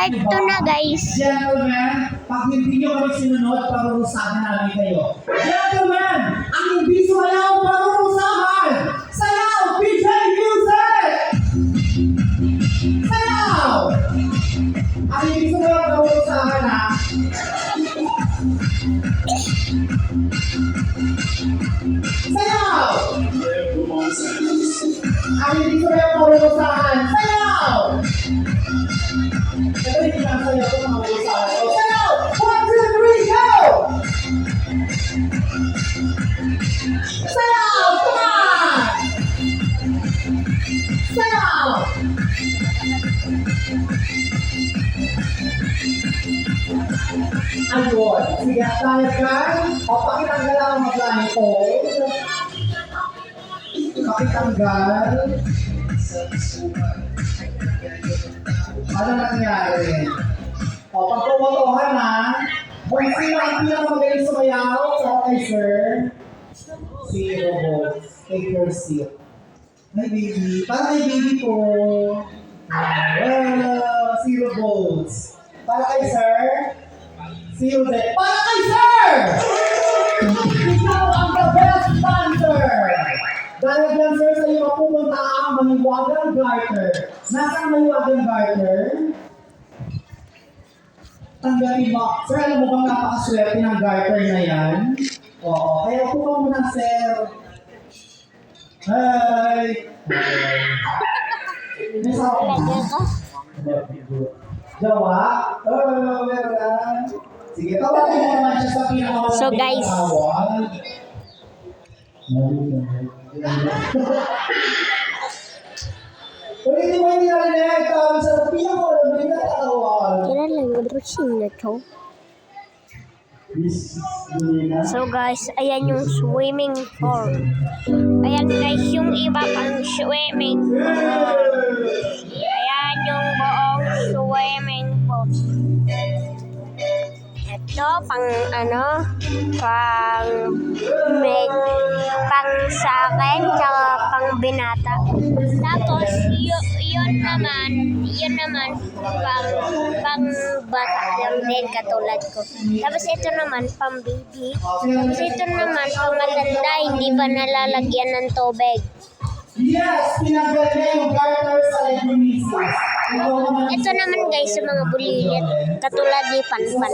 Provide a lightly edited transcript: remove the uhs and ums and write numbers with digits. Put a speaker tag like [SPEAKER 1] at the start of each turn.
[SPEAKER 1] Part 2 na, guys.
[SPEAKER 2] Gentlemen, pag hindi nyo kami sinunod, parurusahan namin kayo. Gentlemen, ang hindi sumayaw, parurusahan! Sayaw! PJ Music! Sayaw! Ang hindi sumayaw, parurusahan, ha? Sayaw! Ang hindi sumayaw, parurusahan. Sayaw! Ito hindi lang sayaw ko, parurusahan. Sayaw! 1, 2, 3, go! Sayaw! Come on! Sayaw! Ayun. Sige, tayo kan. O, pakitanggal ang mga blindfold. Pakitanggal. Ano nangyari? O, pagkumotohan ha. Kung sino ang pinakamagaling sumayaw, sa kay sir. Si Robo. Take your seat. May baby. Para may baby po. Zero votes. Para kay sir. Zero votes. Para kay sir! Ikaw ang the best dancer! Dahil dyan sir, sa iyo pupunta ang Maniwagang Garter. Nasaan ang Maniwagang Garter? Tanggapin mo. Sir, alam mo bang napakaswerte ng garter na yan? Oo. Kaya upo ka muna, sir. Hi! Nasa ako. Jawa? Oh, meron. Sige, tawagin mo naman siya sa pinakamalapit
[SPEAKER 1] So, guys.
[SPEAKER 2] na tawag. Ulitin mo yung narinig. Tawag sa pinakamalapit na tawag.
[SPEAKER 1] Kailan lang mag-routine na to? So guys, ayan yung swimming pool. Ayan guys, yung iba pang swimming pool. Ayan yung buong swimming pool. Ito pang pang sa akin, tsaka pang binata. Tapos yun naman pang bata lang din katulad ko. Tapos ito naman pang baby. Tapos ito naman pang matanda, hindi pa nalalagyan ng tubig.
[SPEAKER 2] Yes, pinagaling niya yung garter sa Lebanese.
[SPEAKER 1] Ito naman guys sa mga bulilit, katulad ni Panpan.